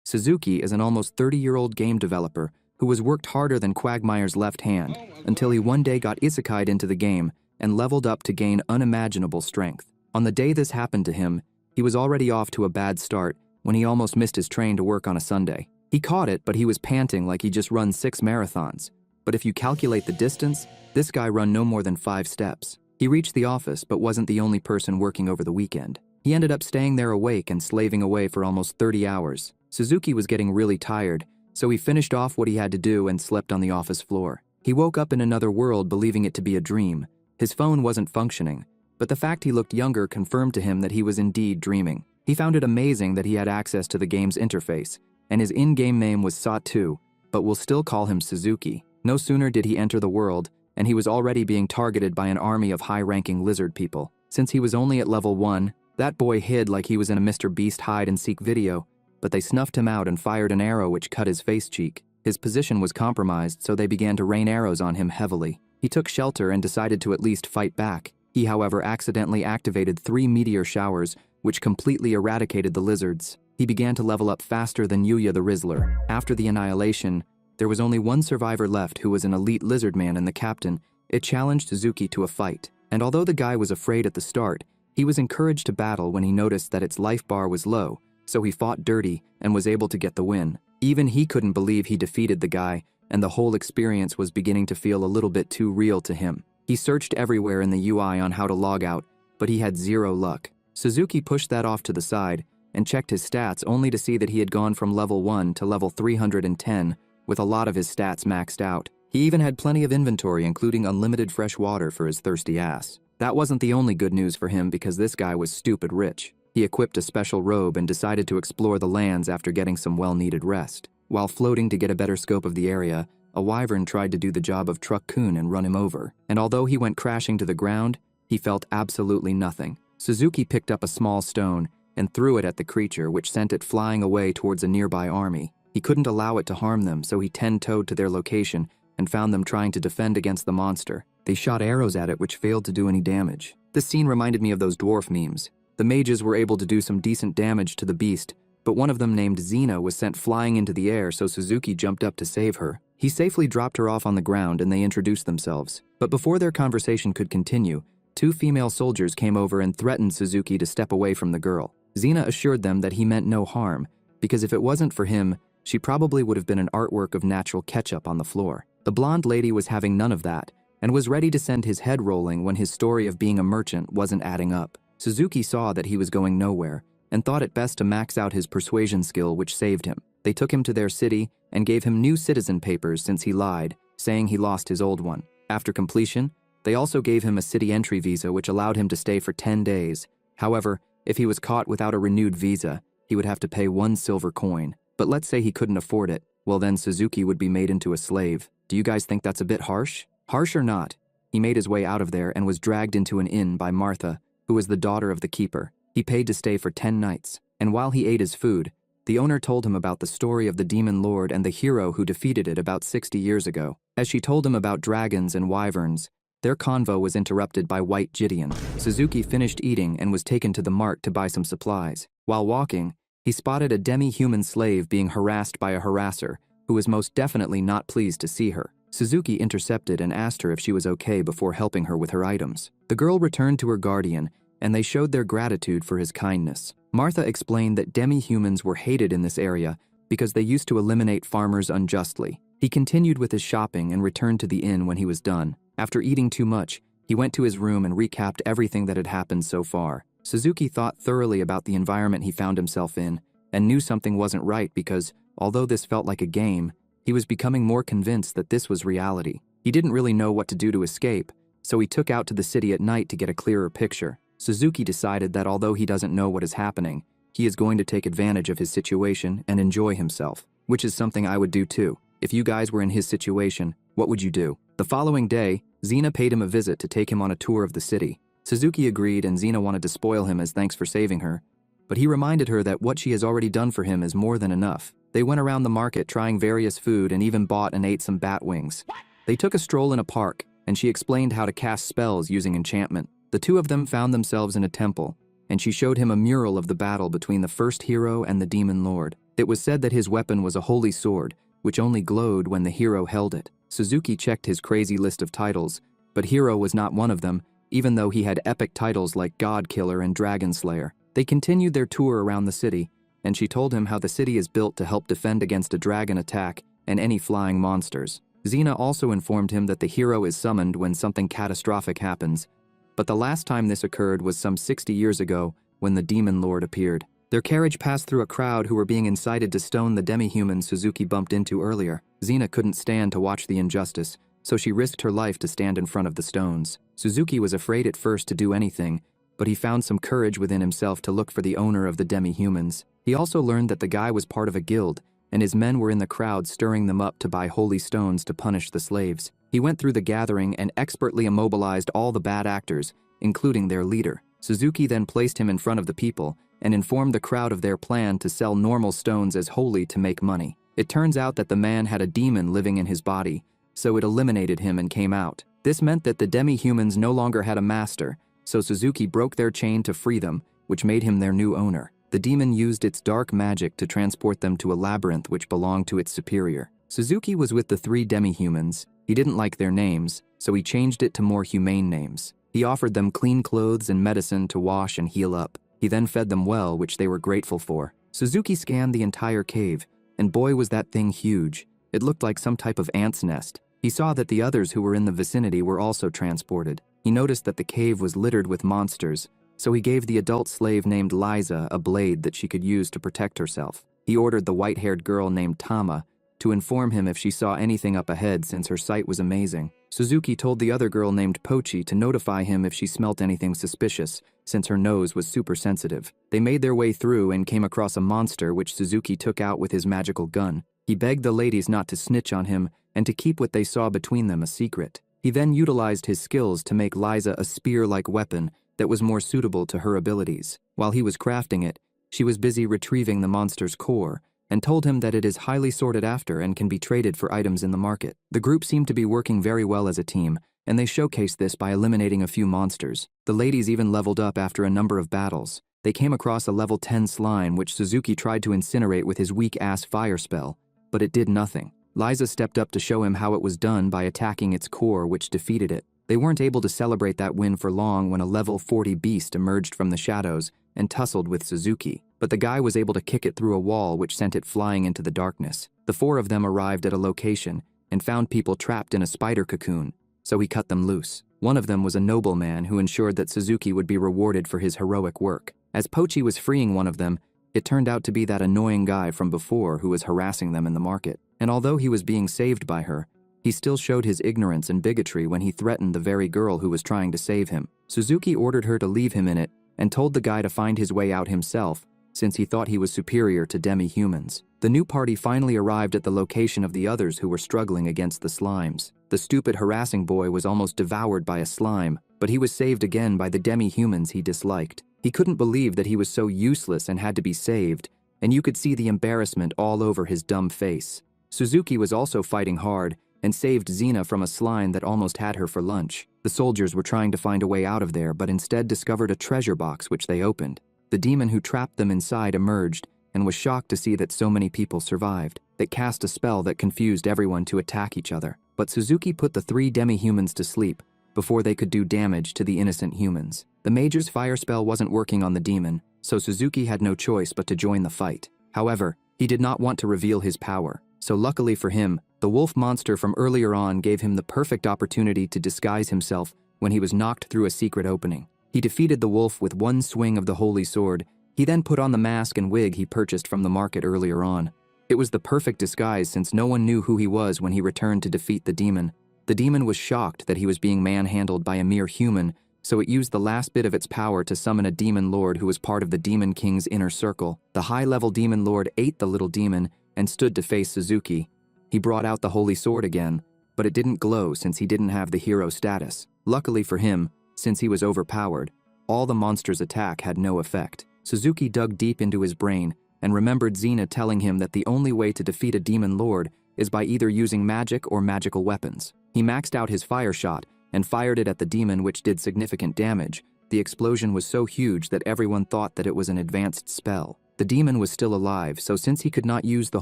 Suzuki is an almost 30-year-old game developer who has worked harder than Quagmire's left hand until he one day got isekai'd into the game and leveled up to gain unimaginable strength. On the day this happened to him, he was already off to a bad start when he almost missed his train to work on a Sunday. He caught it, but he was panting like he just run 6 marathons. But if you calculate the distance, this guy run no more than 5 steps. He reached the office, but wasn't the only person working over the weekend. He ended up staying there awake and slaving away for almost 30 hours. Suzuki was getting really tired, so he finished off what he had to do and slept on the office floor. He woke up in another world believing it to be a dream. His phone wasn't functioning, but the fact he looked younger confirmed to him that he was indeed dreaming. He found it amazing that he had access to the game's interface, and his in-game name was Satu, but we'll still call him Suzuki. No sooner did he enter the world, and he was already being targeted by an army of high-ranking lizard people. Since he was only at level 1, that boy hid like he was in a Mr. Beast hide-and-seek video, but they snuffed him out and fired an arrow which cut his face cheek. His position was compromised, so they began to rain arrows on him heavily. He took shelter and decided to at least fight back. He, however, accidentally activated 3 meteor showers, which completely eradicated the lizards. He began to level up faster than Yuya the Rizzler. After the annihilation, there was only one survivor left who was an elite lizard man and the captain. It challenged Suzuki to a fight, and although the guy was afraid at the start, he was encouraged to battle when he noticed that its life bar was low, so he fought dirty and was able to get the win. Even he couldn't believe he defeated the guy, and the whole experience was beginning to feel a little bit too real to him. He searched everywhere in the UI on how to log out, but he had 0 luck. Suzuki pushed that off to the side and checked his stats only to see that he had gone from level 1 to level 310, with a lot of his stats maxed out. He even had plenty of inventory, including unlimited fresh water for his thirsty ass. That wasn't the only good news for him because this guy was stupid rich. He equipped a special robe and decided to explore the lands after getting some well-needed rest. While floating to get a better scope of the area, a wyvern tried to do the job of Truck-kun and run him over. And although he went crashing to the ground, he felt absolutely nothing. Suzuki picked up a small stone and threw it at the creature, which sent it flying away towards a nearby army. He couldn't allow it to harm them, so he 10-toed to their location and found them trying to defend against the monster. They shot arrows at it which failed to do any damage. This scene reminded me of those dwarf memes. The mages were able to do some decent damage to the beast, but one of them named Xena was sent flying into the air, so Suzuki jumped up to save her. He safely dropped her off on the ground and they introduced themselves. But before their conversation could continue, 2 female soldiers came over and threatened Suzuki to step away from the girl. Xena assured them that he meant no harm, because if it wasn't for him, she probably would have been an artwork of natural ketchup on the floor. The blonde lady was having none of that, and was ready to send his head rolling when his story of being a merchant wasn't adding up. Suzuki saw that he was going nowhere, and thought it best to max out his persuasion skill, which saved him. They took him to their city and gave him new citizen papers since he lied, saying he lost his old one. After completion, they also gave him a city entry visa which allowed him to stay for 10 days. However, if he was caught without a renewed visa, he would have to pay 1 silver coin. But let's say he couldn't afford it, well then Suzuki would be made into a slave. Do you guys think that's a bit harsh? Harsh or not, he made his way out of there and was dragged into an inn by Martha, who was the daughter of the keeper. He paid to stay for 10 nights, and while he ate his food, the owner told him about the story of the demon lord and the hero who defeated it about 60 years ago. As she told him about dragons and wyverns, their convo was interrupted by White Gideon. Suzuki finished eating and was taken to the mart to buy some supplies. While walking, he spotted a demi-human slave being harassed by a harasser, who was most definitely not pleased to see her. Suzuki intercepted and asked her if she was okay before helping her with her items. The girl returned to her guardian, and they showed their gratitude for his kindness. Martha explained that demi-humans were hated in this area because they used to eliminate farmers unjustly. He continued with his shopping and returned to the inn when he was done. After eating too much, he went to his room and recapped everything that had happened so far. Suzuki thought thoroughly about the environment he found himself in and knew something wasn't right because, although this felt like a game, he was becoming more convinced that this was reality. He didn't really know what to do to escape, so he took out to the city at night to get a clearer picture. Suzuki decided that although he doesn't know what is happening, he is going to take advantage of his situation and enjoy himself, which is something I would do too. If you guys were in his situation, what would you do? The following day, Xena paid him a visit to take him on a tour of the city. Suzuki agreed and Xena wanted to spoil him as thanks for saving her, but he reminded her that what she has already done for him is more than enough. They went around the market trying various food and even bought and ate some bat wings. They took a stroll in a park, and she explained how to cast spells using enchantment. The two of them found themselves in a temple, and she showed him a mural of the battle between the first hero and the demon lord. It was said that his weapon was a holy sword, which only glowed when the hero held it. Suzuki checked his crazy list of titles, but hero was not one of them, even though he had epic titles like God Killer and Dragon Slayer. They continued their tour around the city, and she told him how the city is built to help defend against a dragon attack and any flying monsters. Xena also informed him that the hero is summoned when something catastrophic happens, but the last time this occurred was some 60 years ago when the demon lord appeared. Their carriage passed through a crowd who were being incited to stone the demi-human Suzuki bumped into earlier. Xena couldn't stand to watch the injustice, so she risked her life to stand in front of the stones. Suzuki was afraid at first to do anything, but he found some courage within himself to look for the owner of the demi-humans. He also learned that the guy was part of a guild, and his men were in the crowd stirring them up to buy holy stones to punish the slaves. He went through the gathering and expertly immobilized all the bad actors, including their leader. Suzuki then placed him in front of the people and informed the crowd of their plan to sell normal stones as holy to make money. It turns out that the man had a demon living in his body, so it eliminated him and came out. This meant that the demi-humans no longer had a master, so Suzuki broke their chain to free them, which made him their new owner. The demon used its dark magic to transport them to a labyrinth which belonged to its superior. Suzuki was with the 3 demi-humans. He didn't like their names, so he changed it to more humane names. He offered them clean clothes and medicine to wash and heal up. He then fed them well, which they were grateful for. Suzuki scanned the entire cave, and boy was that thing huge. It looked like some type of ant's nest. He saw that the others who were in the vicinity were also transported. He noticed that the cave was littered with monsters, so he gave the adult slave named Liza a blade that she could use to protect herself. He ordered the white-haired girl named Tama to inform him if she saw anything up ahead since her sight was amazing. Suzuki told the other girl named Pochi to notify him if she smelt anything suspicious, since her nose was super sensitive. They made their way through and came across a monster which Suzuki took out with his magical gun. He begged the ladies not to snitch on him and to keep what they saw between them a secret. He then utilized his skills to make Liza a spear-like weapon that was more suitable to her abilities. While he was crafting it, she was busy retrieving the monster's core and told him that it is highly sought after and can be traded for items in the market. The group seemed to be working very well as a team, and they showcased this by eliminating a few monsters. The ladies even leveled up after a number of battles. They came across a level 10 slime which Suzuki tried to incinerate with his weak-ass fire spell, but it did nothing. Liza stepped up to show him how it was done by attacking its core, which defeated it. They weren't able to celebrate that win for long when a level 40 beast emerged from the shadows and tussled with Suzuki, but the guy was able to kick it through a wall which sent it flying into the darkness. The 4 of them arrived at a location and found people trapped in a spider cocoon, so he cut them loose. One of them was a nobleman who ensured that Suzuki would be rewarded for his heroic work. As Pochi was freeing one of them, it turned out to be that annoying guy from before who was harassing them in the market. And although he was being saved by her, he still showed his ignorance and bigotry when he threatened the very girl who was trying to save him. Suzuki ordered her to leave him in it and told the guy to find his way out himself, since he thought he was superior to demi-humans. The new party finally arrived at the location of the others who were struggling against the slimes. The stupid harassing boy was almost devoured by a slime, but he was saved again by the demi-humans he disliked. He couldn't believe that he was so useless and had to be saved, and you could see the embarrassment all over his dumb face. Suzuki was also fighting hard and saved Xena from a slime that almost had her for lunch. The soldiers were trying to find a way out of there, but instead discovered a treasure box which they opened. The demon who trapped them inside emerged and was shocked to see that so many people survived. It cast a spell that confused everyone to attack each other. But Suzuki put the 3 demi-humans to sleep before they could do damage to the innocent humans. The Major's fire spell wasn't working on the demon, so Suzuki had no choice but to join the fight. However, he did not want to reveal his power, so luckily for him, the wolf monster from earlier on gave him the perfect opportunity to disguise himself when he was knocked through a secret opening. He defeated the wolf with one swing of the holy sword. He then put on the mask and wig he purchased from the market earlier on. It was the perfect disguise since no one knew who he was when he returned to defeat the demon. The demon was shocked that he was being manhandled by a mere human, so it used the last bit of its power to summon a demon lord who was part of the Demon King's inner circle. The high-level demon lord ate the little demon and stood to face Suzuki. He brought out the holy sword again, but it didn't glow since he didn't have the hero status. Luckily for him, since he was overpowered, all the monster's attack had no effect. Suzuki dug deep into his brain and remembered Xena telling him that the only way to defeat a demon lord is by either using magic or magical weapons. He maxed out his fire shot and fired it at the demon, which did significant damage, The explosion was so huge that everyone thought that it was an advanced spell. The demon was still alive, so since he could not use the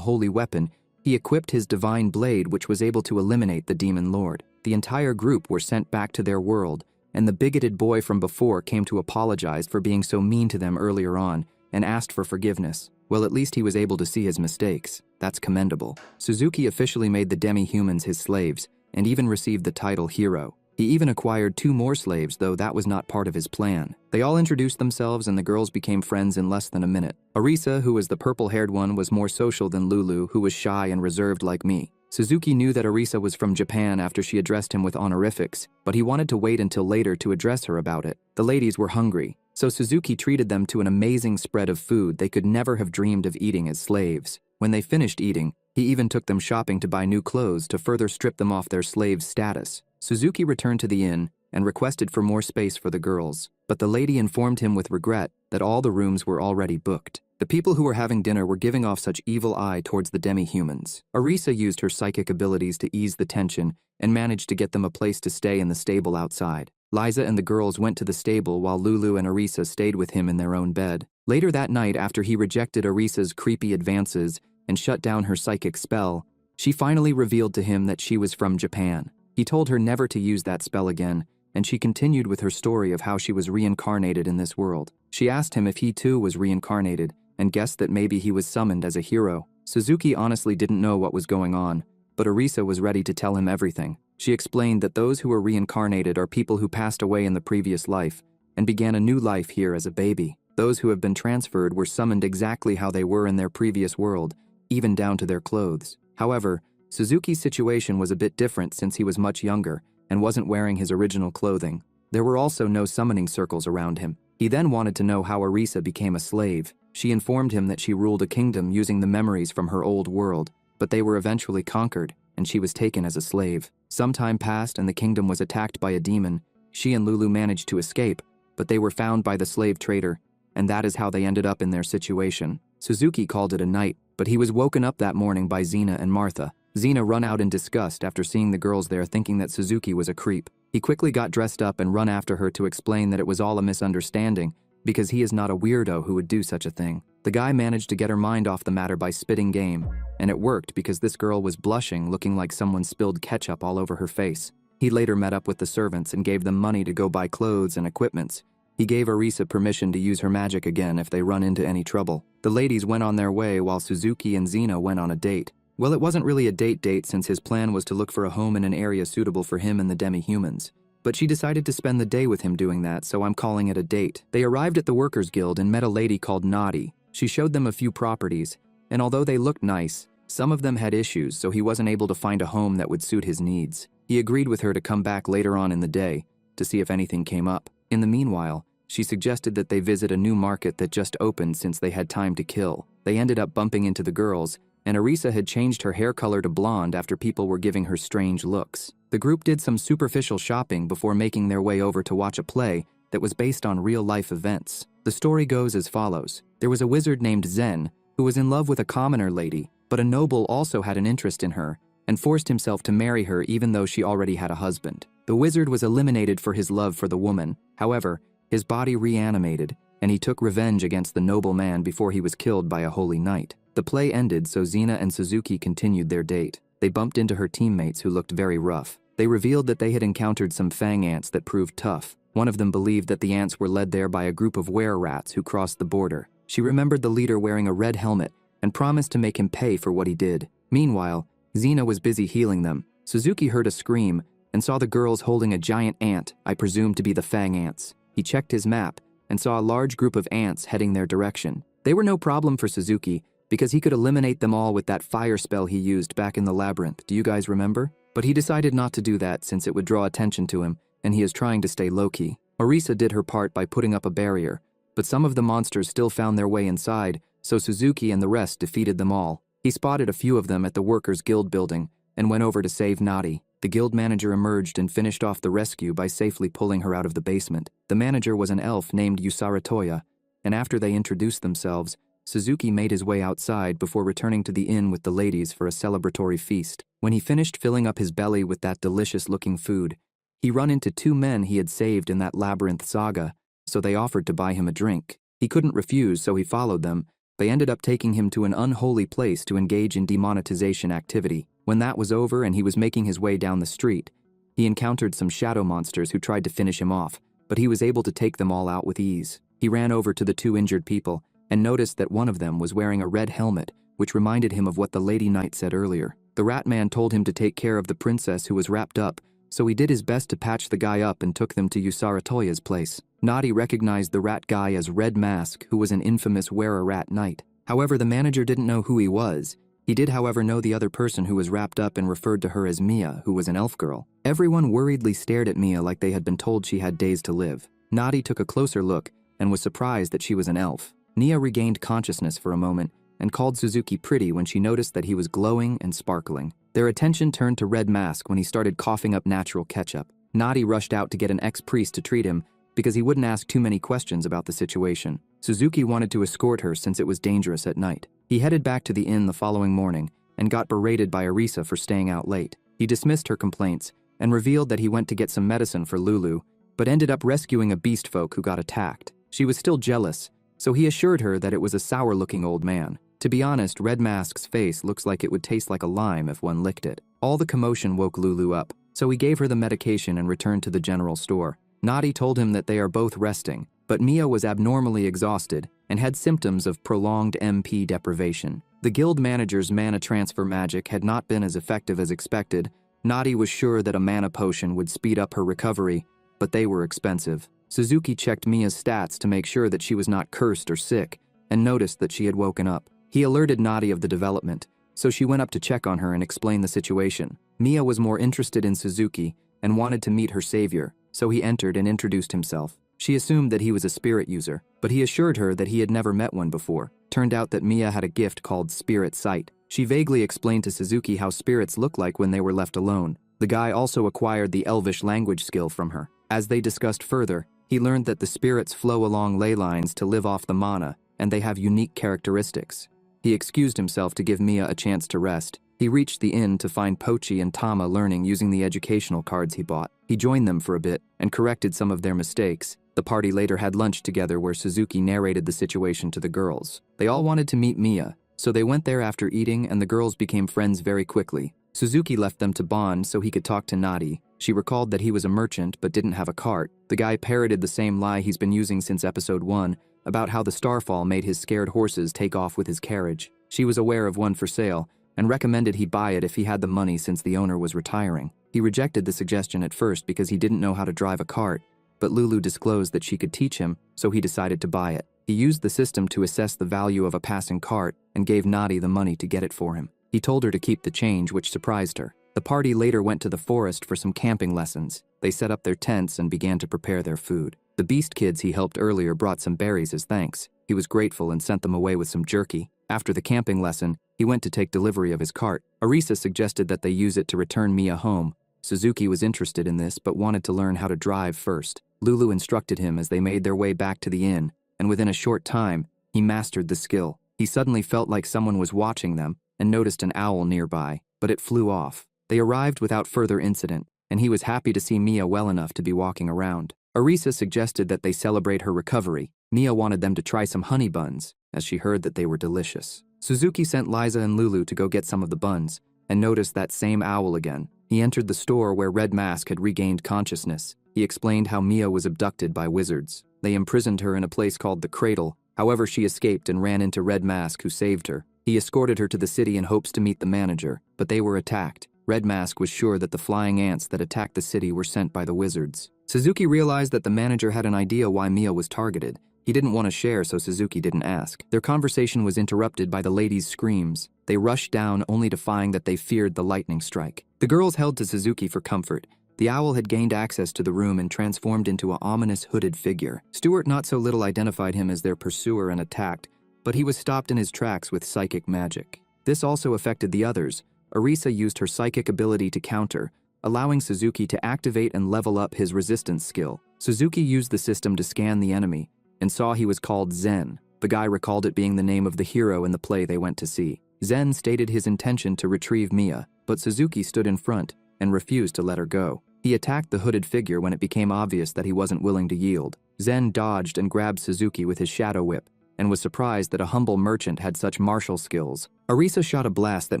holy weapon, he equipped his divine blade, which was able to eliminate the demon lord. The entire group were sent back to their world, and the bigoted boy from before came to apologize for being so mean to them earlier on and asked for forgiveness. Well, at least he was able to see his mistakes. That's commendable. Suzuki officially made the demi-humans his slaves and even received the title hero. He even acquired 2 more slaves, though that was not part of his plan. They all introduced themselves and the girls became friends in less than a minute. Arisa, who was the purple-haired one, was more social than Lulu, who was shy and reserved like me. Suzuki knew that Arisa was from Japan after she addressed him with honorifics, but he wanted to wait until later to address her about it. The ladies were hungry, so Suzuki treated them to an amazing spread of food they could never have dreamed of eating as slaves. When they finished eating, he even took them shopping to buy new clothes to further strip them off their slave status. Suzuki returned to the inn and requested for more space for the girls, but the lady informed him with regret that all the rooms were already booked. The people who were having dinner were giving off such evil eye towards the demi-humans. Arisa used her psychic abilities to ease the tension and managed to get them a place to stay in the stable outside. Liza and the girls went to the stable while Lulu and Arisa stayed with him in their own bed. Later that night, after he rejected Arisa's creepy advances and shut down her psychic spell, she finally revealed to him that she was from Japan. He told her never to use that spell again, and she continued with her story of how she was reincarnated in this world. She asked him if he too was reincarnated, and guessed that maybe he was summoned as a hero. Suzuki honestly didn't know what was going on, but Arisa was ready to tell him everything. She explained that those who are reincarnated are people who passed away in the previous life and began a new life here as a baby. Those who have been transferred were summoned exactly how they were in their previous world, even down to their clothes. However, Suzuki's situation was a bit different since he was much younger and wasn't wearing his original clothing. There were also no summoning circles around him. He then wanted to know how Arisa became a slave. She informed him that she ruled a kingdom using the memories from her old world, but they were eventually conquered, and she was taken as a slave. Some time passed and the kingdom was attacked by a demon. She and Lulu managed to escape, but they were found by the slave trader, and that is how they ended up in their situation. Suzuki called it a night, but he was woken up that morning by Xena and Martha. Xena run out in disgust after seeing the girls there, thinking that Suzuki was a creep. He quickly got dressed up and run after her to explain that it was all a misunderstanding, because he is not a weirdo who would do such a thing. The guy managed to get her mind off the matter by spitting game, and it worked because this girl was blushing, looking like someone spilled ketchup all over her face. He later met up with the servants and gave them money to go buy clothes and equipments. He gave Arisa permission to use her magic again if they run into any trouble. The ladies went on their way while Suzuki and Xena went on a date. Well, it wasn't really a date since his plan was to look for a home in an area suitable for him and the demi-humans. But she decided to spend the day with him doing that, so I'm calling it a date. They arrived at the Workers' Guild and met a lady called Naughty. She showed them a few properties, and although they looked nice, some of them had issues, so he wasn't able to find a home that would suit his needs. He agreed with her to come back later on in the day to see if anything came up. In the meanwhile, she suggested that they visit a new market that just opened since they had time to kill. They ended up bumping into the girls, and Arisa had changed her hair color to blonde after people were giving her strange looks. The group did some superficial shopping before making their way over to watch a play that was based on real-life events. The story goes as follows. There was a wizard named Zen who was in love with a commoner lady, but a noble also had an interest in her and forced himself to marry her even though she already had a husband. The wizard was eliminated for his love for the woman. However, his body reanimated, and he took revenge against the noble man before he was killed by a holy knight. The play ended, so Xena and Suzuki continued their date. They bumped into her teammates who looked very rough. They revealed that they had encountered some fang ants that proved tough. One of them believed that the ants were led there by a group of were-rats who crossed the border. She remembered the leader wearing a red helmet and promised to make him pay for what he did. Meanwhile, Xena was busy healing them. Suzuki heard a scream and saw the girls holding a giant ant, I presumed to be the fang ants. He checked his map and saw a large group of ants heading their direction. They were no problem for Suzuki because he could eliminate them all with that fire spell he used back in the labyrinth. Do you guys remember? But he decided not to do that since it would draw attention to him, and he is trying to stay low-key. Arisa did her part by putting up a barrier, but some of the monsters still found their way inside, so Suzuki and the rest defeated them all. He spotted a few of them at the Workers' Guild building and went over to save Naughty. The guild manager emerged and finished off the rescue by safely pulling her out of the basement. The manager was an elf named Usaratoya, and after they introduced themselves, Suzuki made his way outside before returning to the inn with the ladies for a celebratory feast. When he finished filling up his belly with that delicious-looking food, he ran into 2 men he had saved in that labyrinth saga so they offered to buy him a drink. He couldn't refuse, so he followed them. They ended up taking him to an unholy place to engage in demonetization activity. When that was over and he was making his way down the street, he encountered some shadow monsters who tried to finish him off, but he was able to take them all out with ease. He ran over to the two injured people and noticed that one of them was wearing a red helmet, which reminded him of what the Lady Knight said earlier. The rat man told him to take care of the princess who was wrapped up, so he did his best to patch the guy up and took them to Usaratoya's place. Nadi recognized the rat guy as Red Mask, who was an infamous wear-a-rat knight. However, the manager didn't know who he was. He did, however, know the other person who was wrapped up and referred to her as Mia, who was an elf girl. Everyone worriedly stared at Mia like they had been told she had days to live. Nadi took a closer look and was surprised that she was an elf. Mia regained consciousness for a moment and called Suzuki pretty when she noticed that he was glowing and sparkling. Their attention turned to Red Mask when he started coughing up natural ketchup. Nadi rushed out to get an ex-priest to treat him because he wouldn't ask too many questions about the situation. Suzuki wanted to escort her since it was dangerous at night. He headed back to the inn the following morning and got berated by Arisa for staying out late. He dismissed her complaints and revealed that he went to get some medicine for Lulu, but ended up rescuing a beast folk who got attacked. She was still jealous, so he assured her that it was a sour-looking old man. To be honest, Red Mask's face looks like it would taste like a lime if one licked it. All the commotion woke Lulu up, so he gave her the medication and returned to the general store. Nadi told him that they are both resting, but Mia was abnormally exhausted and had symptoms of prolonged MP deprivation. The guild manager's mana transfer magic had not been as effective as expected. Nadi was sure that a mana potion would speed up her recovery, but they were expensive. Suzuki checked Mia's stats to make sure that she was not cursed or sick, and noticed that she had woken up. He alerted Nadi of the development, so she went up to check on her and explain the situation. Mia was more interested in Suzuki and wanted to meet her savior, so he entered and introduced himself. She assumed that he was a spirit user, but he assured her that he had never met one before. Turned out that Mia had a gift called Spirit Sight. She vaguely explained to Suzuki how spirits look like when they were left alone. The guy also acquired the Elvish language skill from her. As they discussed further, he learned that the spirits flow along ley lines to live off the mana, and they have unique characteristics. He excused himself to give Mia a chance to rest. He reached the inn to find Pochi and Tama learning using the educational cards he bought. He joined them for a bit and corrected some of their mistakes. The party later had lunch together where Suzuki narrated the situation to the girls. They all wanted to meet Mia, so they went there after eating and the girls became friends very quickly. Suzuki left them to bond so he could talk to Nadi. She recalled that he was a merchant but didn't have a cart. The guy parroted the same lie he's been using since episode 1 about how the starfall made his scared horses take off with his carriage. She was aware of one for sale and recommended he buy it if he had the money since the owner was retiring. He rejected the suggestion at first because he didn't know how to drive a cart, but Lulu disclosed that she could teach him, so he decided to buy it. He used the system to assess the value of a passing cart and gave Nadi the money to get it for him. He told her to keep the change, which surprised her. The party later went to the forest for some camping lessons. They set up their tents and began to prepare their food. The beast kids he helped earlier brought some berries as thanks. He was grateful and sent them away with some jerky. After the camping lesson, he went to take delivery of his cart. Arisa suggested that they use it to return Mia home. Suzuki was interested in this but wanted to learn how to drive first. Lulu instructed him as they made their way back to the inn, and within a short time, he mastered the skill. He suddenly felt like someone was watching them and noticed an owl nearby, but it flew off. They arrived without further incident, and he was happy to see Mia well enough to be walking around. Arisa suggested that they celebrate her recovery. Mia wanted them to try some honey buns, as she heard that they were delicious. Suzuki sent Liza and Lulu to go get some of the buns, and noticed that same owl again. He entered the store where Red Mask had regained consciousness. He explained how Mia was abducted by wizards. They imprisoned her in a place called the Cradle. However, she escaped and ran into Red Mask, who saved her. He escorted her to the city in hopes to meet the manager, but they were attacked. Red Mask was sure that the flying ants that attacked the city were sent by the wizards. Suzuki realized that the manager had an idea why Mia was targeted. He didn't want to share, so Suzuki didn't ask. Their conversation was interrupted by the ladies' screams. They rushed down only to find that they feared the lightning strike. The girls held to Suzuki for comfort. The owl had gained access to the room and transformed into an ominous hooded figure. Stuart not so little identified him as their pursuer and attacked, but he was stopped in his tracks with psychic magic. This also affected the others. Arisa used her psychic ability to counter, allowing Suzuki to activate and level up his resistance skill. Suzuki used the system to scan the enemy and saw he was called Zen. The guy recalled it being the name of the hero in the play they went to see. Zen stated his intention to retrieve Mia, but Suzuki stood in front and refused to let her go. He attacked the hooded figure when it became obvious that he wasn't willing to yield. Zen dodged and grabbed Suzuki with his shadow whip, and was surprised that a humble merchant had such martial skills. Arisa shot a blast that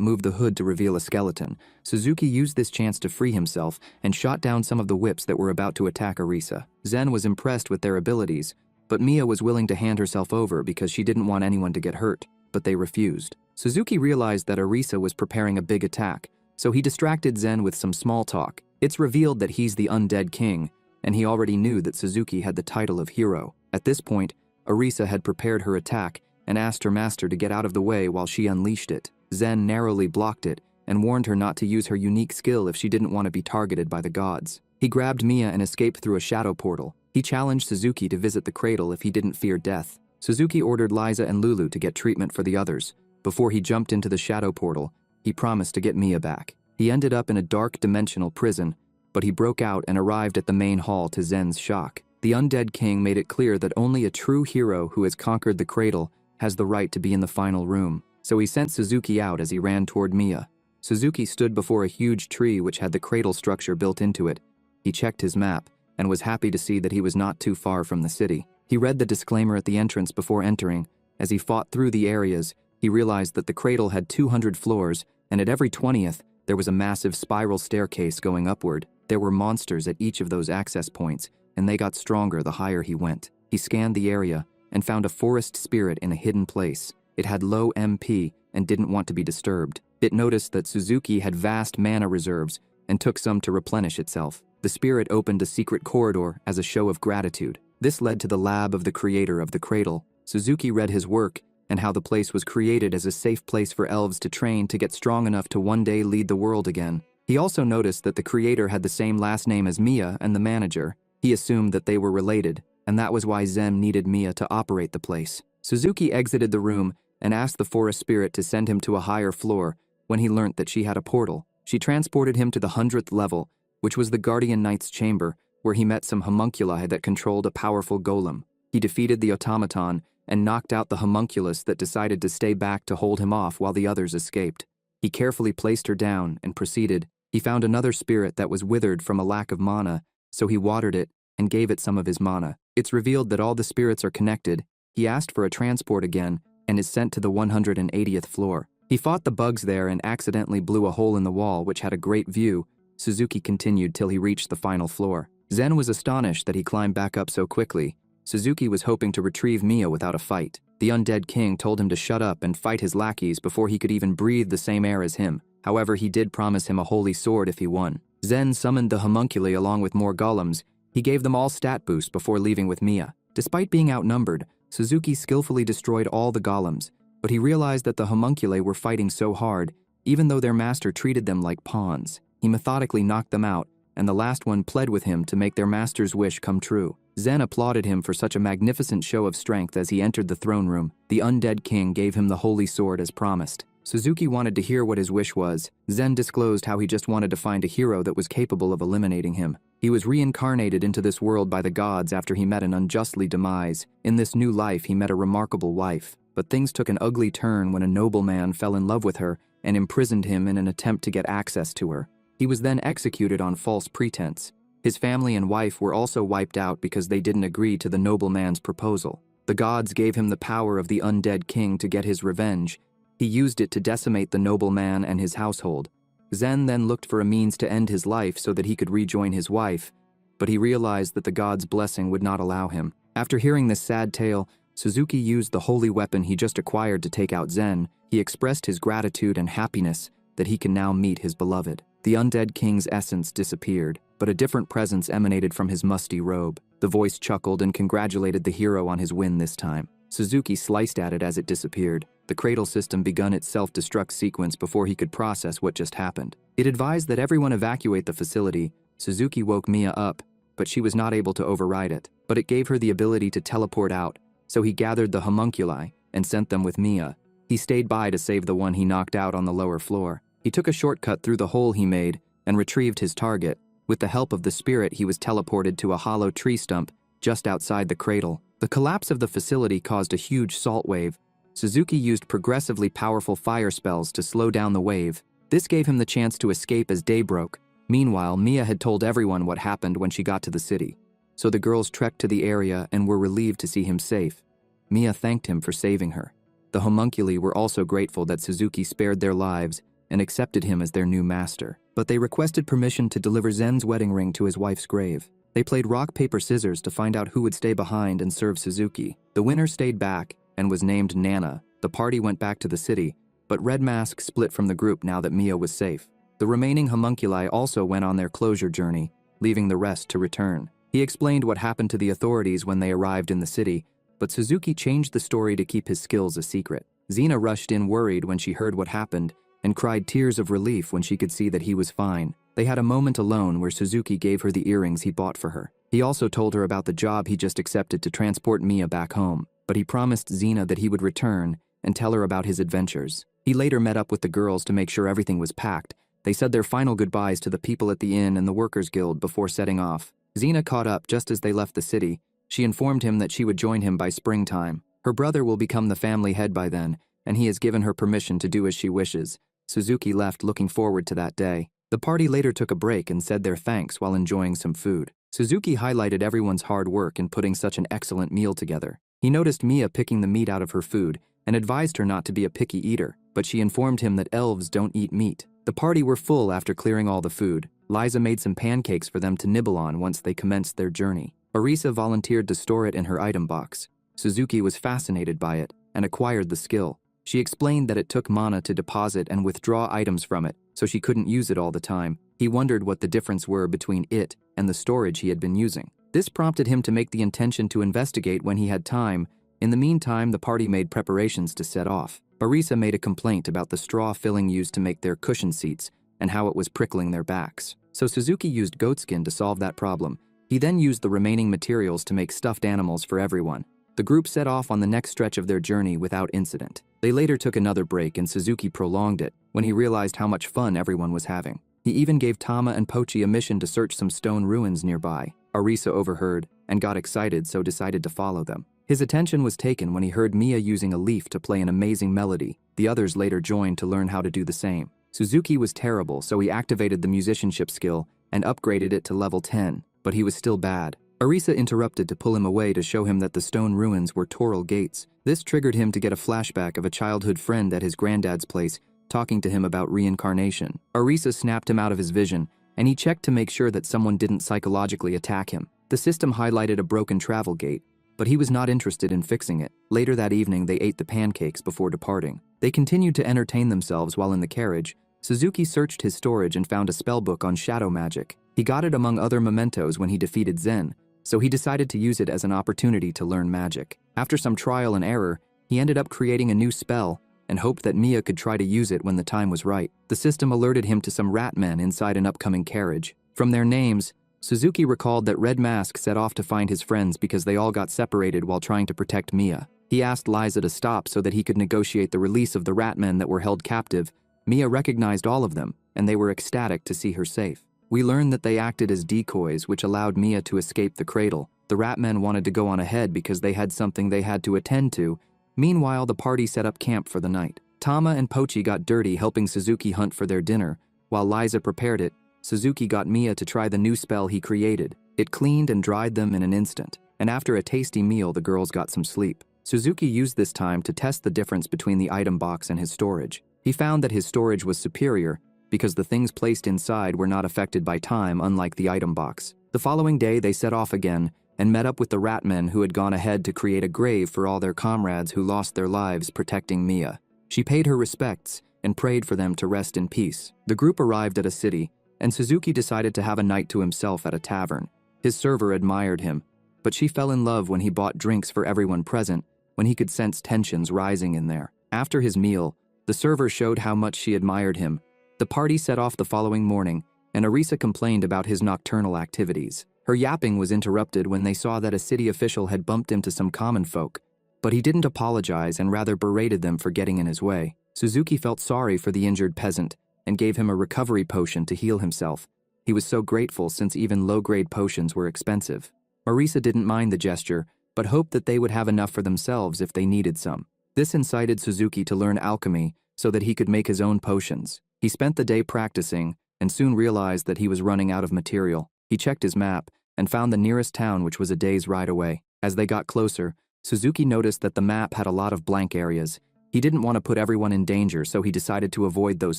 moved the hood to reveal a skeleton. Suzuki used this chance to free himself and shot down some of the whips that were about to attack Arisa. Zen was impressed with their abilities, but Mia was willing to hand herself over because she didn't want anyone to get hurt, but they refused. Suzuki realized that Arisa was preparing a big attack, so he distracted Zen with some small talk. It's revealed that he's the undead king, and he already knew that Suzuki had the title of hero. At this point, Arisa had prepared her attack and asked her master to get out of the way while she unleashed it. Zen narrowly blocked it and warned her not to use her unique skill if she didn't want to be targeted by the gods. He grabbed Mia and escaped through a shadow portal. He challenged Suzuki to visit the cradle if he didn't fear death. Suzuki ordered Liza and Lulu to get treatment for the others. Before he jumped into the shadow portal, he promised to get Mia back. He ended up in a dark dimensional prison, but he broke out and arrived at the main hall to Zen's shock. The undead king made it clear that only a true hero who has conquered the cradle has the right to be in the final room, so he sent Suzuki out as he ran toward Mia. Suzuki stood before a huge tree which had the cradle structure built into it. He checked his map and was happy to see that he was not too far from the city. He read the disclaimer at the entrance before entering. As he fought through the areas, he realized that the cradle had 200 floors, and at every 20th, there was a massive spiral staircase going upward. There were monsters at each of those access points, and they got stronger the higher he went. He scanned the area and found a forest spirit in a hidden place. It had low MP and didn't want to be disturbed. It noticed that Suzuki had vast mana reserves and took some to replenish itself. The spirit opened a secret corridor as a show of gratitude. This led to the lab of the creator of the cradle. Suzuki read his work and how the place was created as a safe place for elves to train to get strong enough to one day lead the world again. He also noticed that the creator had the same last name as Mia and the manager. He assumed that they were related, and that was why Zen needed Mia to operate the place. Suzuki exited the room and asked the forest spirit to send him to a higher floor. When he learnt that she had a portal, she transported him to the 100th level, which was the Guardian Knight's chamber, where he met some homunculi that controlled a powerful golem. He defeated the automaton and knocked out the homunculus that decided to stay back to hold him off while the others escaped. He carefully placed her down and proceeded. He found another spirit that was withered from a lack of mana, so he watered it and gave it some of his mana. It's revealed that all the spirits are connected. He asked for a transport again and is sent to the 180th floor. He fought the bugs there and accidentally blew a hole in the wall which had a great view. Suzuki continued till he reached the final floor. Zen was astonished that he climbed back up so quickly. Suzuki was hoping to retrieve Mia without a fight. The undead king told him to shut up and fight his lackeys before he could even breathe the same air as him. However, he did promise him a holy sword if he won. Zen summoned the homunculi along with more golems. He gave them all stat boosts before leaving with Mia. Despite being outnumbered, Suzuki skillfully destroyed all the golems, but he realized that the homunculi were fighting so hard, even though their master treated them like pawns. He methodically knocked them out, and the last one pled with him to make their master's wish come true. Zen applauded him for such a magnificent show of strength as he entered the throne room. The undead king gave him the holy sword as promised. Suzuki wanted to hear what his wish was. Zen disclosed how he just wanted to find a hero that was capable of eliminating him. He was reincarnated into this world by the gods after he met an unjustly demise. In this new life, he met a remarkable wife. But things took an ugly turn when a nobleman fell in love with her and imprisoned him in an attempt to get access to her. He was then executed on false pretense. His family and wife were also wiped out because they didn't agree to the nobleman's proposal. The gods gave him the power of the undead king to get his revenge. He used it to decimate the nobleman and his household. Zen then looked for a means to end his life so that he could rejoin his wife, but he realized that the god's blessing would not allow him. After hearing this sad tale, Suzuki used the holy weapon he just acquired to take out Zen. He expressed his gratitude and happiness that he can now meet his beloved. The undead king's essence disappeared, but a different presence emanated from his musty robe. The voice chuckled and congratulated the hero on his win this time. Suzuki sliced at it as it disappeared. The cradle system begun its self-destruct sequence before he could process what just happened. It advised that everyone evacuate the facility. Suzuki woke Mia up, but she was not able to override it. But it gave her the ability to teleport out, so he gathered the homunculi and sent them with Mia. He stayed by to save the one he knocked out on the lower floor. He took a shortcut through the hole he made and retrieved his target. With the help of the spirit, he was teleported to a hollow tree stump just outside the cradle. The collapse of the facility caused a huge salt wave. Suzuki used progressively powerful fire spells to slow down the wave. This gave him the chance to escape as day broke. Meanwhile, Mia had told everyone what happened when she got to the city, so the girls trekked to the area and were relieved to see him safe. Mia thanked him for saving her. The homunculi were also grateful that Suzuki spared their lives and accepted him as their new master, but they requested permission to deliver Zen's wedding ring to his wife's grave. They played rock, paper, scissors to find out who would stay behind and serve Suzuki. The winner stayed back and was named Nana. The party went back to the city, but Red Mask split from the group now that Mia was safe. The remaining homunculi also went on their closure journey, leaving the rest to return. He explained what happened to the authorities when they arrived in the city, but Suzuki changed the story to keep his skills a secret. Xena rushed in worried when she heard what happened and cried tears of relief when she could see that he was fine. They had a moment alone where Suzuki gave her the earrings he bought for her. He also told her about the job he just accepted to transport Mia back home, but he promised Xena that he would return and tell her about his adventures. He later met up with the girls to make sure everything was packed. They said their final goodbyes to the people at the inn and the Workers' Guild before setting off. Xena caught up just as they left the city. She informed him that she would join him by springtime. Her brother will become the family head by then, and he has given her permission to do as she wishes. Suzuki left looking forward to that day. The party later took a break and said their thanks while enjoying some food. Suzuki highlighted everyone's hard work in putting such an excellent meal together. He noticed Mia picking the meat out of her food and advised her not to be a picky eater, but she informed him that elves don't eat meat. The party were full after clearing all the food. Liza made some pancakes for them to nibble on once they commenced their journey. Arisa volunteered to store it in her item box. Suzuki was fascinated by it and acquired the skill. She explained that it took mana to deposit and withdraw items from it, so she couldn't use it all the time. He wondered what the difference were between it and the storage he had been using. This prompted him to make the intention to investigate when he had time. In the meantime, the party made preparations to set off. Arisa made a complaint about the straw filling used to make their cushion seats and how it was prickling their backs. So Suzuki used goatskin to solve that problem. He then used the remaining materials to make stuffed animals for everyone. The group set off on the next stretch of their journey without incident. They later took another break and Suzuki prolonged it when he realized how much fun everyone was having. He even gave Tama and Pochi a mission to search some stone ruins nearby. Arisa overheard and got excited, so decided to follow them. His attention was taken when he heard Mia using a leaf to play an amazing melody. The others later joined to learn how to do the same. Suzuki was terrible, so he activated the musicianship skill and upgraded it to level 10, but he was still bad. Arisa interrupted to pull him away to show him that the stone ruins were Toral gates. This triggered him to get a flashback of a childhood friend at his granddad's place, talking to him about reincarnation. Arisa snapped him out of his vision, and he checked to make sure that someone didn't psychologically attack him. The system highlighted a broken travel gate, but he was not interested in fixing it. Later that evening, they ate the pancakes before departing. They continued to entertain themselves while in the carriage. Suzuki searched his storage and found a spellbook on shadow magic. He got it among other mementos when he defeated Zen, so he decided to use it as an opportunity to learn magic. After some trial and error, he ended up creating a new spell and hoped that Mia could try to use it when the time was right. The system alerted him to some rat men inside an upcoming carriage. From their names, Suzuki recalled that Red Mask set off to find his friends because they all got separated while trying to protect Mia. He asked Liza to stop so that he could negotiate the release of the rat men that were held captive. Mia recognized all of them, and they were ecstatic to see her safe. We learned that they acted as decoys, which allowed Mia to escape the cradle. The rat men wanted to go on ahead because they had something they had to attend to. Meanwhile, the party set up camp for the night. Tama and Pochi got dirty helping Suzuki hunt for their dinner. While Liza prepared it, Suzuki got Mia to try the new spell he created. It cleaned and dried them in an instant, and after a tasty meal, the girls got some sleep. Suzuki used this time to test the difference between the item box and his storage. He found that his storage was superior because the things placed inside were not affected by time, unlike the item box. The following day, they set off again and met up with the rat men who had gone ahead to create a grave for all their comrades who lost their lives protecting Mia. She paid her respects and prayed for them to rest in peace. The group arrived at a city, and Suzuki decided to have a night to himself at a tavern. His server admired him, but she fell in love when he bought drinks for everyone present, when he could sense tensions rising in there. After his meal, the server showed how much she admired him. The party set off the following morning, and Arisa complained about his nocturnal activities. Her yapping was interrupted when they saw that a city official had bumped into some common folk, but he didn't apologize and rather berated them for getting in his way. Suzuki felt sorry for the injured peasant and gave him a recovery potion to heal himself. He was so grateful since even low-grade potions were expensive. Arisa didn't mind the gesture, but hoped that they would have enough for themselves if they needed some. This incited Suzuki to learn alchemy so that he could make his own potions. He spent the day practicing and soon realized that he was running out of material. He checked his map and found the nearest town, which was a day's ride away. As they got closer, Suzuki noticed that the map had a lot of blank areas. He didn't want to put everyone in danger, so he decided to avoid those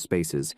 spaces.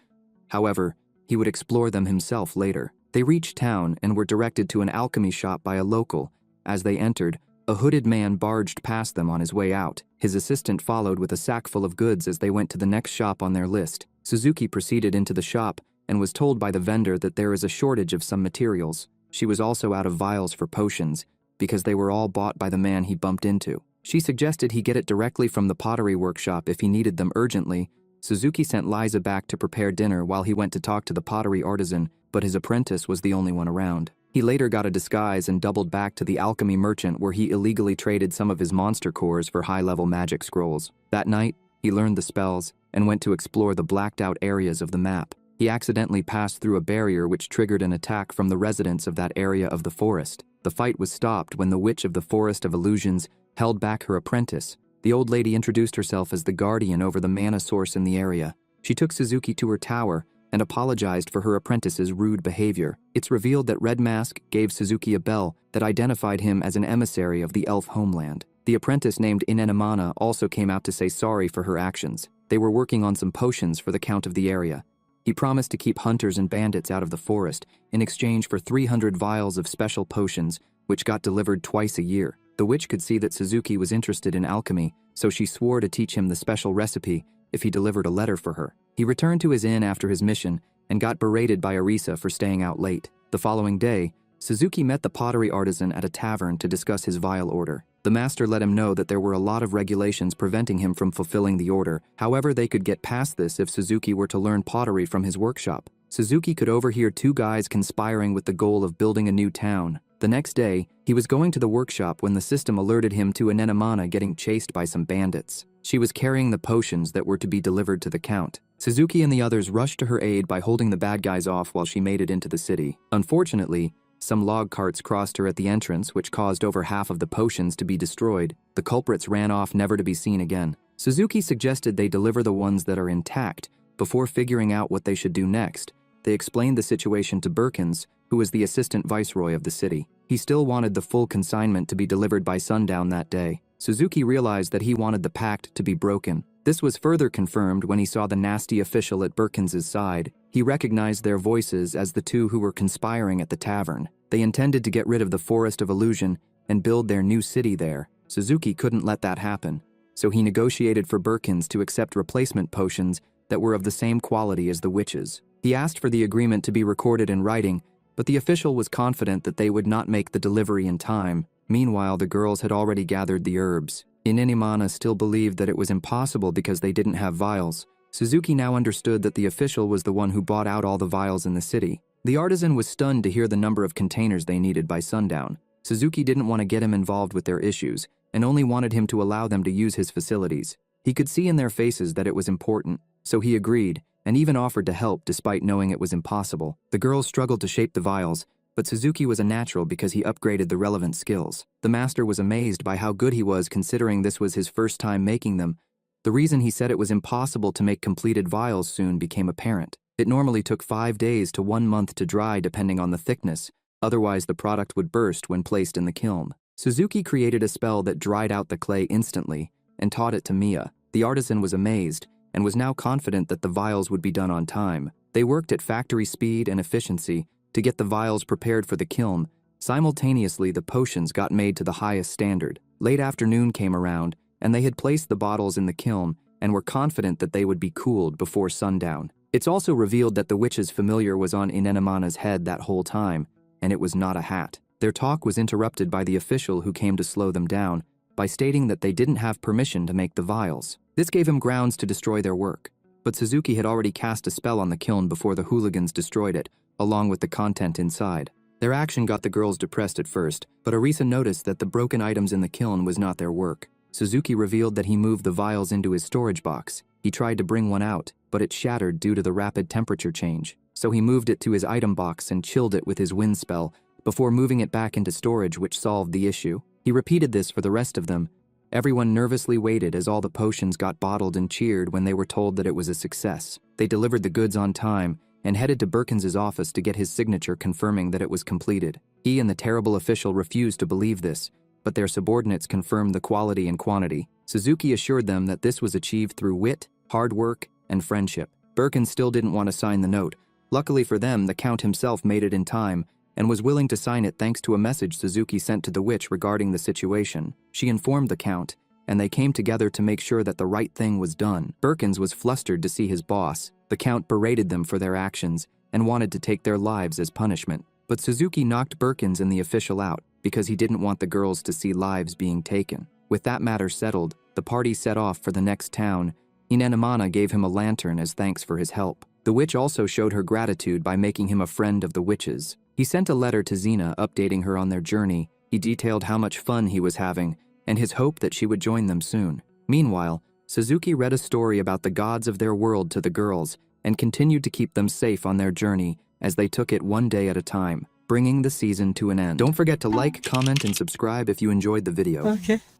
However, he would explore them himself later. They reached town and were directed to an alchemy shop by a local. As they entered, a hooded man barged past them on his way out. His assistant followed with a sack full of goods as they went to the next shop on their list. Suzuki proceeded into the shop and was told by the vendor that there is a shortage of some materials. She was also out of vials for potions, because they were all bought by the man he bumped into. She suggested he get it directly from the pottery workshop if he needed them urgently. Suzuki sent Liza back to prepare dinner while he went to talk to the pottery artisan, but his apprentice was the only one around. He later got a disguise and doubled back to the alchemy merchant where he illegally traded some of his monster cores for high-level magic scrolls. That night, he learned the spells and went to explore the blacked-out areas of the map. He accidentally passed through a barrier which triggered an attack from the residents of that area of the forest. The fight was stopped when the witch of the Forest of Illusions held back her apprentice. The old lady introduced herself as the guardian over the mana source in the area. She took Suzuki to her tower and apologized for her apprentice's rude behavior. It's revealed that Red Mask gave Suzuki a bell that identified him as an emissary of the elf homeland. The apprentice named Inenemana also came out to say sorry for her actions. They were working on some potions for the count of the area. He promised to keep hunters and bandits out of the forest in exchange for 300 vials of special potions, which got delivered twice a year. The witch could see that Suzuki was interested in alchemy, so she swore to teach him the special recipe if he delivered a letter for her. He returned to his inn after his mission and got berated by Arisa for staying out late. The following day, Suzuki met the pottery artisan at a tavern to discuss his vial order. The master let him know that there were a lot of regulations preventing him from fulfilling the order. However, they could get past this if Suzuki were to learn pottery from his workshop. Suzuki could overhear two guys conspiring with the goal of building a new town. The next day, he was going to the workshop when the system alerted him to Anenemana getting chased by some bandits. She was carrying the potions that were to be delivered to the count. Suzuki and the others rushed to her aid by holding the bad guys off while she made it into the city. Unfortunately, some log carts crossed her at the entrance, which caused over half of the potions to be destroyed. The culprits ran off, never to be seen again. Suzuki suggested they deliver the ones that are intact before figuring out what they should do next. They explained the situation to Birkins, who was the assistant viceroy of the city. He still wanted the full consignment to be delivered by sundown that day. Suzuki realized that he wanted the pact to be broken. This was further confirmed when he saw the nasty official at Birkins's side. He recognized their voices as the two who were conspiring at the tavern. They intended to get rid of the Forest of Illusion and build their new city there. Suzuki couldn't let that happen, so he negotiated for Birkins to accept replacement potions that were of the same quality as the witches. He asked for the agreement to be recorded in writing, but the official was confident that they would not make the delivery in time. Meanwhile, the girls had already gathered the herbs. Inenemana still believed that it was impossible because they didn't have vials. Suzuki now understood that the official was the one who bought out all the vials in the city. The artisan was stunned to hear the number of containers they needed by sundown. Suzuki didn't want to get him involved with their issues, and only wanted him to allow them to use his facilities. He could see in their faces that it was important, so he agreed, and even offered to help despite knowing it was impossible. The girls struggled to shape the vials, but Suzuki was a natural because he upgraded the relevant skills. The master was amazed by how good he was considering this was his first time making them. The reason he said it was impossible to make completed vials soon became apparent. It normally took 5 days to 1 month to dry depending on the thickness, otherwise the product would burst when placed in the kiln. Suzuki created a spell that dried out the clay instantly and taught it to Mia. The artisan was amazed and was now confident that the vials would be done on time. They worked at factory speed and efficiency to get the vials prepared for the kiln. Simultaneously, the potions got made to the highest standard. Late afternoon came around, and they had placed the bottles in the kiln and were confident that they would be cooled before sundown. It's also revealed that the witch's familiar was on Inenemana's head that whole time, and it was not a hat. Their talk was interrupted by the official who came to slow them down by stating that they didn't have permission to make the vials. This gave him grounds to destroy their work, but Suzuki had already cast a spell on the kiln before the hooligans destroyed it, along with the content inside. Their action got the girls depressed at first, but Arisa noticed that the broken items in the kiln was not their work. Suzuki revealed that he moved the vials into his storage box. He tried to bring one out, but it shattered due to the rapid temperature change. So he moved it to his item box and chilled it with his wind spell before moving it back into storage, which solved the issue. He repeated this for the rest of them. Everyone nervously waited as all the potions got bottled and cheered when they were told that it was a success. They delivered the goods on time and headed to Birkins's office to get his signature confirming that it was completed. He and the terrible official refused to believe this, but their subordinates confirmed the quality and quantity. Suzuki assured them that this was achieved through wit, hard work, and friendship. Birkins still didn't want to sign the note. Luckily for them, the Count himself made it in time and was willing to sign it thanks to a message Suzuki sent to the witch regarding the situation. She informed the Count, and they came together to make sure that the right thing was done. Birkins was flustered to see his boss. The Count berated them for their actions and wanted to take their lives as punishment. But Suzuki knocked Birkins and the official out because he didn't want the girls to see lives being taken. With that matter settled, the party set off for the next town. Inanimana gave him a lantern as thanks for his help. The witch also showed her gratitude by making him a friend of the witches. He sent a letter to Xena updating her on their journey. He detailed how much fun he was having and his hope that she would join them soon. Meanwhile, Suzuki read a story about the gods of their world to the girls and continued to keep them safe on their journey as they took it one day at a time, bringing the season to an end. Don't forget to like, comment, and subscribe if you enjoyed the video. Okay.